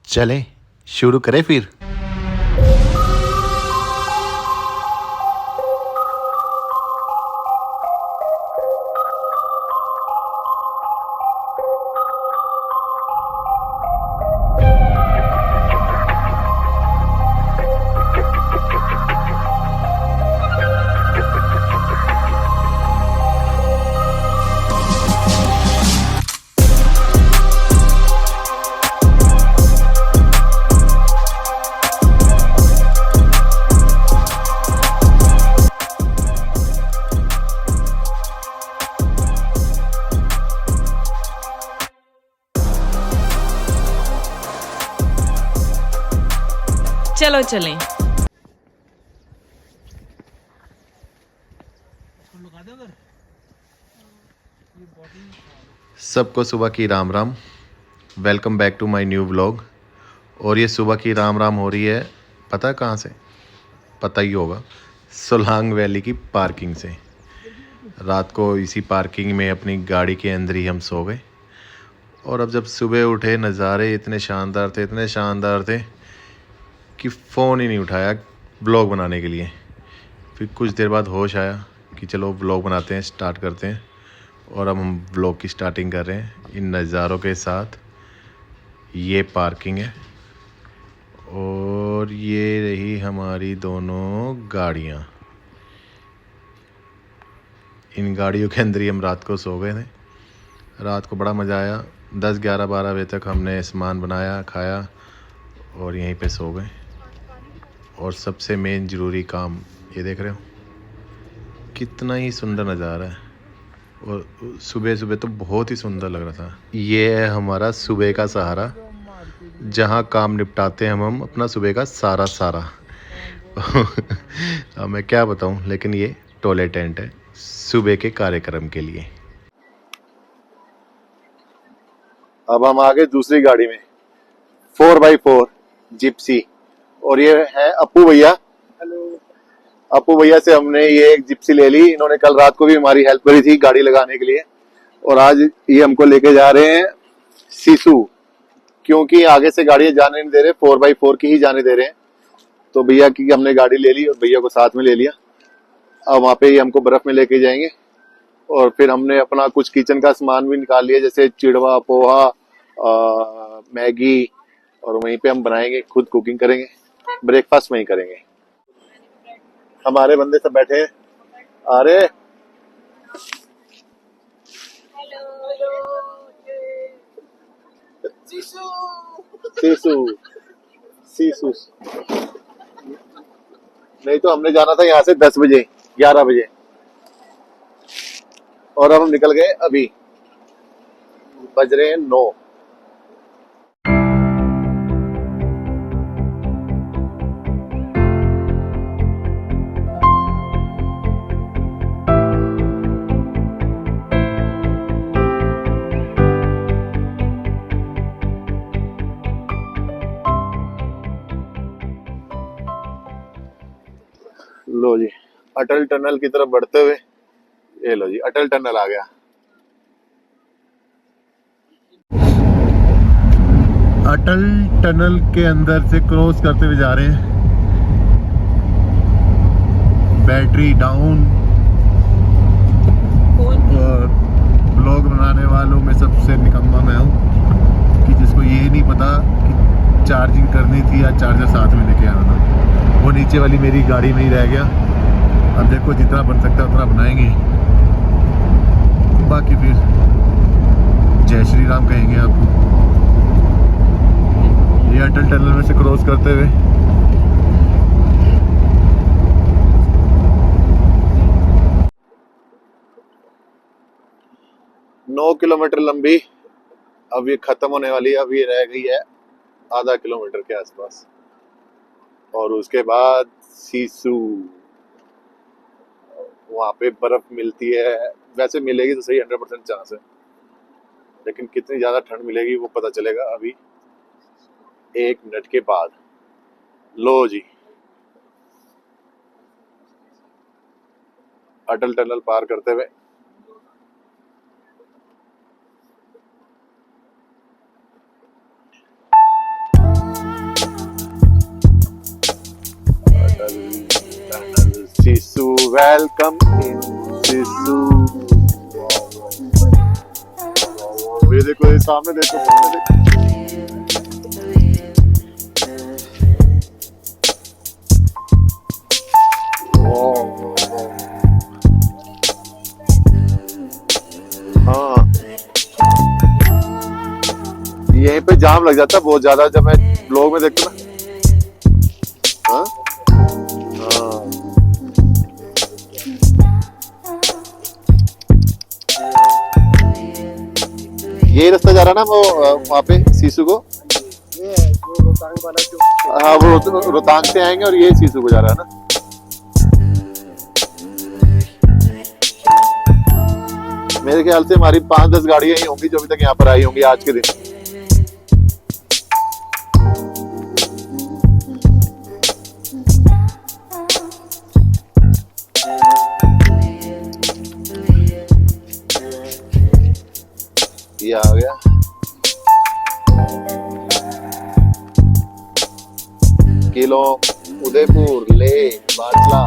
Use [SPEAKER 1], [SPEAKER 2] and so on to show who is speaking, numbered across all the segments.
[SPEAKER 1] चलें शुरू करें फिर।
[SPEAKER 2] चलो चलें।
[SPEAKER 1] सबको सुबह की Ram Ram. Welcome back to my new vlog. और ये सुबह की राम राम हो रही है, पता है कहाँ से? पता ही होगा, सोलांग वैली की पार्किंग से। रात को इसी पार्किंग में अपनी गाड़ी के अंदर ही हम सो गए। और अब जब सुबह उठे, नज़ारे इतने शानदार थे कि फ़ोन ही नहीं उठाया व्लॉग बनाने के लिए। फिर कुछ देर बाद होश आया कि चलो व्लॉग बनाते हैं, स्टार्ट करते हैं। और अब हम व्लॉग की स्टार्टिंग कर रहे हैं इन नज़ारों के साथ। ये पार्किंग है और ये रही हमारी दोनों गाड़ियाँ। इन गाड़ियों के अंदर ही हम रात को सो गए थे। रात को बड़ा मज़ा आया। 10, 11, 12 बजे तक हमने सामान बनाया, खाया और यहीं पे सो गए। और सबसे मेन ज़रूरी काम, ये देख रहे हो कितना ही सुंदर नज़ारा है। और सुबह सुबह तो बहुत ही सुंदर लग रहा था। ये है हमारा सुबह का सहारा, जहाँ काम निपटाते हैं हम अपना सुबह का सारा। अब मैं क्या बताऊँ, लेकिन ये टॉयलेट टेंट है सुबह के कार्यक्रम के लिए। अब हम आ गए दूसरी गाड़ी में, 4x4 जिप्सी। और ये है अप्पू भैया। अप्पू भैया से हमने ये एक जिप्सी ले ली। इन्होंने कल रात को भी हमारी हेल्प करी थी गाड़ी लगाने के लिए। और आज ये हमको लेके जा रहे हैं सिसु, क्योंकि आगे से गाड़ियां जाने नहीं दे रहे, 4x4 की ही जाने दे रहे हैं। तो भैया की हमने गाड़ी ले ली और भैया को साथ में ले लिया। अब वहाँ पे ही हमको बर्फ में लेके जाएंगे। और फिर हमने अपना कुछ किचन का सामान भी निकाल लिया, जैसे चिड़वा, पोहा, मैगी। और वहीं पे हम बनाएंगे, खुद कुकिंग करेंगे, ब्रेकफास्ट वहीं करेंगे। हमारे बंदे सब बैठे हैं। अरे सीसू सीसू। नहीं तो हमने जाना था यहाँ से 10 बजे, 11 बजे। और अब हम निकल गए, अभी बज रहे हैं 9। लो जी, अटल टनल की तरफ बढ़ते हुए, ये लो जी अटल टनल आ गया। अटल टनल के अंदर से क्रॉस करते हुए जा रहे हैं। Battery down. और ब्लॉग बनाने वालों में सबसे निकम्मा मैं हूँ कि जिसको ये नहीं पता कि चार्जिंग करनी थी या चार्जर साथ में लेके आना था। वो नीचे वाली मेरी गाड़ी में ही रह गया। अब देखो जितना बन सकता है उतना बनाएंगे, बाकी फिर जय श्री राम कहेंगे आपको। ये अटल टनल में से क्रॉस करते हुए 9 किलोमीटर लंबी अब ये खत्म होने वाली है। अब ये रह गई है आधा किलोमीटर के आसपास। और उसके बाद सीसू, वहां पे बर्फ मिलती है। वैसे मिलेगी तो सही, 100% चांस है, लेकिन कितनी ज्यादा ठंड मिलेगी वो पता चलेगा अभी 1 मिनट के बाद। लो जी, अटल टनल पार करते हुए Sisu, welcome in Sisu. ये देखो, ये सामने देखो, सामने देखो। हाँ, यहीं पे जाम लग जाता है बहुत ज्यादा जब मैं ब्लॉग में देखता हूँ ना। हाँ हाँ, ये रास्ता जा रहा ना वो वहाँ पे सीसू को। हाँ, वो रोहतांग से आएंगे और ये सीसू को जा रहा है ना। मेरे ख्याल से हमारी 5-10 गाड़ियां ही होंगी जो अभी तक यहाँ पर आई होंगी आज के दिन। ये आ गया किलो उदयपुर ले बाटला।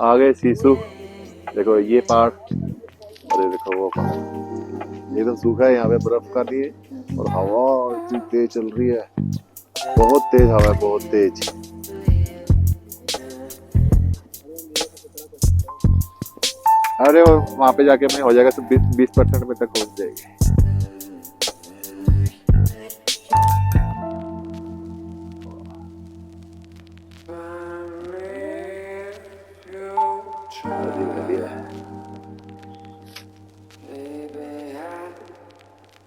[SPEAKER 1] आ गए सीसू। देखो ये पहाड़, अरे देखो वो पहाड़ एकदम सूखा है, यहाँ पे बर्फ का नहीं है और हवा इतनी तेज चल रही है, बहुत तेज हवा है, बहुत तेज। अरे वहां पे जाके अपने हो जाएगा, सब 20% में तक पहुंच जाएगी।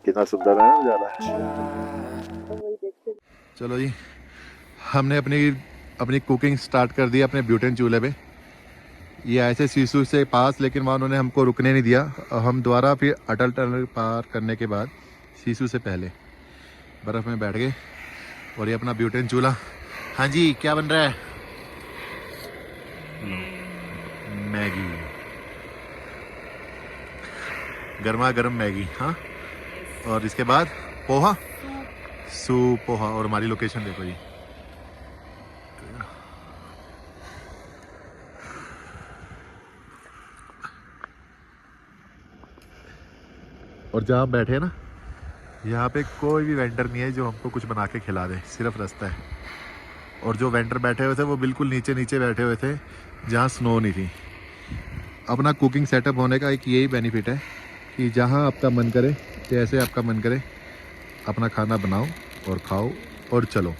[SPEAKER 1] कितना सुंदर है नजारा। चलो जी, हमने अपनी कुकिंग स्टार्ट कर दी अपने ब्यूटेन चूल्हे पे। ये ऐसे सीसू से पास, लेकिन वहाँ उन्होंने हमको रुकने नहीं दिया। हम दोबारा फिर अटल टनल पार करने के बाद सीसू से पहले बर्फ़ में बैठ गए और ये अपना ब्यूटेन चूल्हा। हाँ जी, क्या बन रहा है? मैगी, गर्मा गर्म मैगी। हाँ, और इसके बाद पोहा, सूप पोहा। और हमारी लोकेशन देखो जी, और जहाँ बैठे ना, यहाँ पे कोई भी वेंडर नहीं है जो हमको कुछ बना के खिला दे, सिर्फ रास्ता है। और जो वेंडर बैठे हुए थे वो बिल्कुल नीचे नीचे बैठे हुए थे जहाँ स्नो नहीं थी। अपना कुकिंग सेटअप होने का एक यही बेनिफिट है कि जहाँ आपका मन करे, जैसे आपका मन करे, अपना खाना बनाओ और खाओ और चलो।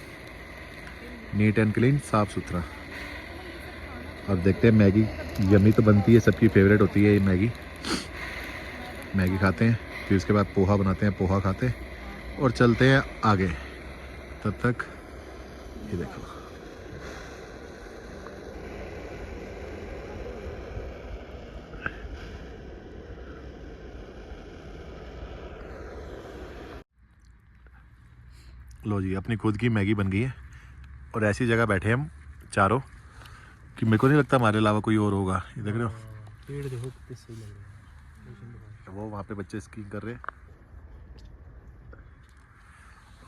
[SPEAKER 1] नीट एंड क्लीन, साफ़ सुथरा। अब देखते हैं, मैगी यम्मी तो बनती है, सबकी फेवरेट होती है ये मैगी। मैगी खाते हैं, फिर उसके बाद पोहा बनाते हैं, पोहा खाते हैं और चलते हैं आगे। तब तक ये देखो, लो जी, अपनी खुद की मैगी बन गई है। और ऐसी जगह बैठे हम चारों कि मेरे को नहीं लगता हमारे अलावा कोई और होगा। ये देख रहे हो,
[SPEAKER 3] पेड़ देखो कितने सही लग रहे हैं।
[SPEAKER 1] वो वहाँ पे बच्चे स्कीइंग कर रहे हैं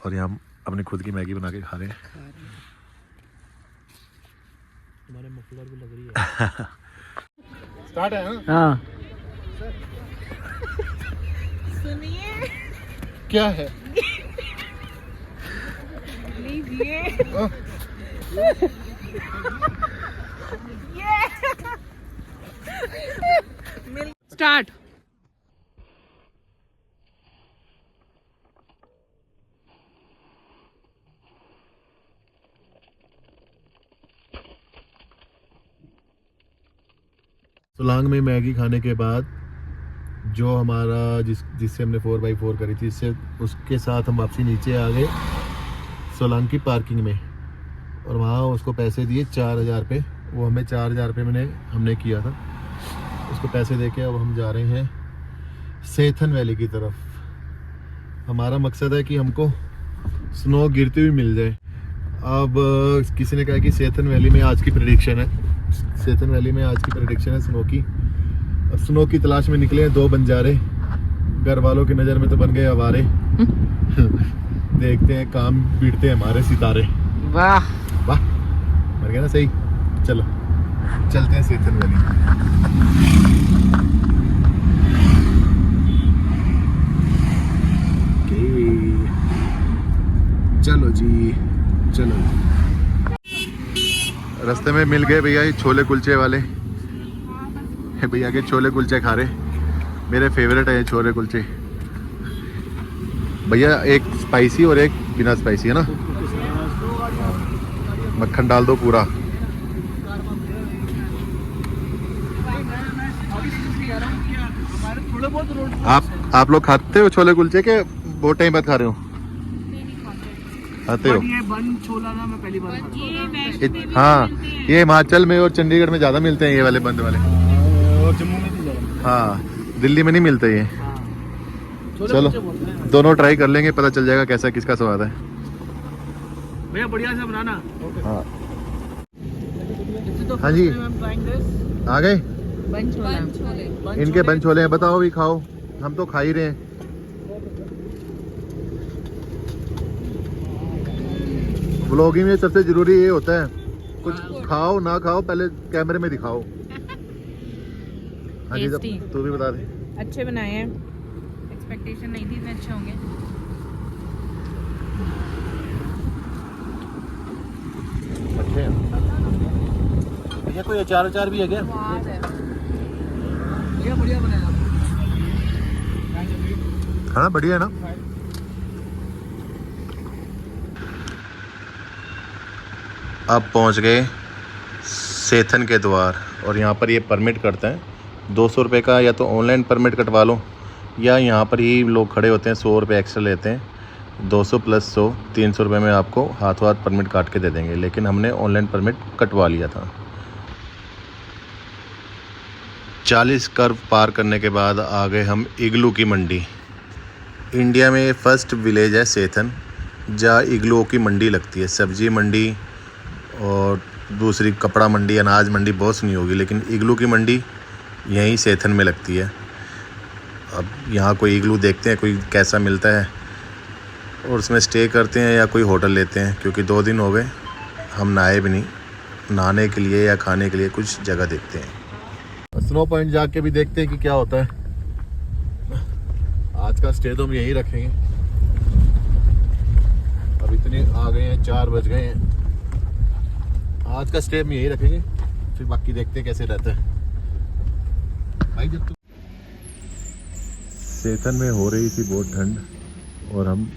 [SPEAKER 1] और यहाँ हम अपनी खुद की मैगी बना के खा रहे हैं।
[SPEAKER 3] हमारे मफलर भी लग रही है।
[SPEAKER 1] स्टार्ट है ना?
[SPEAKER 3] हाँ,
[SPEAKER 2] सुनिए,
[SPEAKER 1] क्या है?
[SPEAKER 2] लीजिए। स्टार्ट।
[SPEAKER 1] सोलांग में मैगी खाने के बाद जो हमारा जिससे हमने 4x4 करी थी, इससे उसके साथ हम वापसी नीचे आ गए सोलांग की पार्किंग में। और वहाँ उसको पैसे दिए 4000 रुपये। वो हमें 4000 रुपये हमने किया था, उसको पैसे देके अब हम जा रहे हैं सेथन वैली की तरफ। हमारा मकसद है कि हमको स्नो गिरती हुई मिल जाए। अब किसी ने कहा कि सेथन वैली में आज की प्रेडिक्शन है, सेथन वैली में आज की प्रेडिक्शन है स्नो की। अब स्नो की तलाश में निकले हैं दो बंजारे, घर वालों की नज़र में तो बन गए आवारे। देखते हैं, काम बीटते हैं हमारे सितारे।
[SPEAKER 2] वाह
[SPEAKER 1] वाह मर गया ना सही। चलो चलते हैं सेथन वैली। चलो जी चलो। रास्ते में मिल गए भैया ये छोले कुलचे वाले। भैया के छोले कुलचे खा रहे, मेरे फेवरेट है ये छोले कुलचे। भैया एक स्पाइसी और एक बिना स्पाइसी है ना, मक्खन डाल दो पूरा। आप लोग खाते हो छोले कुलचे के बहुत टाइम बाद खा रहे हो? खाते हो?
[SPEAKER 3] ये बन छोला ना मैं पहली बार खाया।
[SPEAKER 1] हाँ ये हिमाचल में और चंडीगढ़ में ज़्यादा मिलते हैं ये वाले बंद वाले।
[SPEAKER 3] और जम्मू में भी ज़्यादा।
[SPEAKER 1] हाँ दिल्ली में नहीं मिलते ये।
[SPEAKER 3] छोले
[SPEAKER 1] चलो
[SPEAKER 3] कुलचे बोलते हैं।
[SPEAKER 1] दोनों ट्राई कर लेंगे, पता चल जाएगा कैसा किसका स्वाद है।
[SPEAKER 3] भैया बढ़िया से बनाना।
[SPEAKER 1] हाँ हाँ जी आ गए
[SPEAKER 2] बन छोले।
[SPEAKER 1] इनके बन छोले हैं, बताओ भी खाओ, हम तो खा ही रहे हैं। व्लॉगिंग में सबसे जरूरी ये होता है, कुछ खाओ ना खाओ पहले कैमरे में दिखाओ। हाँ जी
[SPEAKER 2] Tasty।
[SPEAKER 1] तू भी बता दे।
[SPEAKER 2] अच्छे बनाए हैं, एक्सपेक्टेशन नहीं थी इतने अच्छे होंगे।
[SPEAKER 1] अच्छे हैं
[SPEAKER 3] भैया कोई अचार भी है क्या?
[SPEAKER 2] स्वाद है।
[SPEAKER 3] भैया बढ़िया बनाया।
[SPEAKER 1] हाँ बढ़िया है ना। अब पहुंच गए सेथन के द्वार और यहाँ पर ये परमिट करते हैं 200 रुपये का, या तो ऑनलाइन परमिट कटवा लो या यहाँ पर ही लोग खड़े होते हैं 100 रुपये एक्स्ट्रा लेते हैं। 200 + 100 300 रुपये में आपको हाथों हाथ परमिट काट के दे देंगे, लेकिन हमने ऑनलाइन परमिट कटवा लिया था। 40 कर्व पार करने के बाद आ गए हम इग्लू की मंडी। इंडिया में फर्स्ट विलेज है सेथन जहाँ इग्लू की मंडी लगती है। सब्जी मंडी और दूसरी कपड़ा मंडी, अनाज मंडी बहुत सुनी होगी, लेकिन इग्लू की मंडी यहीं सेथन में लगती है। अब यहाँ कोई इग्लू देखते हैं कोई कैसा मिलता है और उसमें स्टे करते हैं या कोई होटल लेते हैं, क्योंकि 2 दिन हो गए हम नहाए भी नहीं। नहाने के लिए या खाने के लिए कुछ जगह देखते हैं, स्नो पॉइंट जाके भी देखते हैं कि क्या होता है। आज का स्टे तो हम यहीं रखेंगे। अब इतने आ गए हैं, 4 बज गए हैं। आज का स्टे हम यहीं रखेंगे, फिर बाकी देखते हैं कैसे रहता है। भाई जब सेथन में हो रही थी बहुत ठंड और हम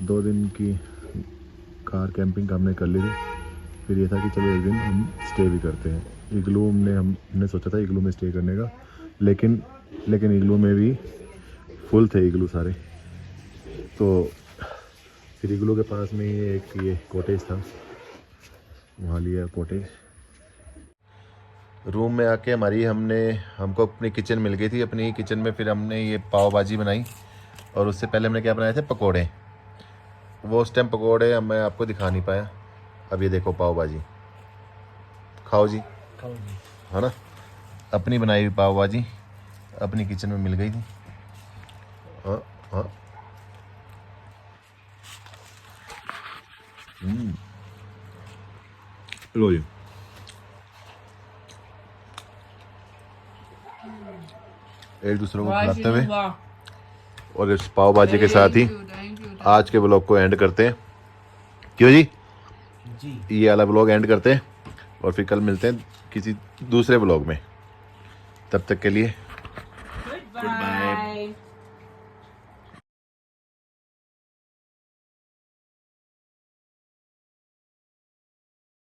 [SPEAKER 1] 2 दिन की कार कैंपिंग हमने कर ली थी। फिर ये था कि चलो एक दिन हम स्टे भी करते हैं। इग्लू में हमने सोचा था इग्लू में स्टे करने का, लेकिन इग्लू में भी फुल थे इग्लू सारे। तो फिर इग्लू के पास में ही एक ये कॉटेज था, वहाँ लिया कॉटेज। रूम में आके हमको अपनी किचन मिल गई थी। अपनी ही किचन में फिर हमने ये पाव भाजी बनाई और उससे पहले हमने क्या बनाए थे, पकोड़े। वो उस टाइम पकोड़े मैं आपको दिखा नहीं पाया। अब ये देखो पाव भाजी, खाओ जी, है ना। अपनी बनाई हुई पाव भाजी अपनी किचन में मिल गई थी। हाँ हाँ लो जी। एक दूसरे को खिलाते हुए और इस पाव भाजी के साथ ही आज के ब्लॉग को एंड करते हैं। क्यों जी? ये वाला ब्लॉग एंड करते हैं और फिर कल मिलते हैं किसी दूसरे ब्लॉग में। तब तक के लिए गुड बाय।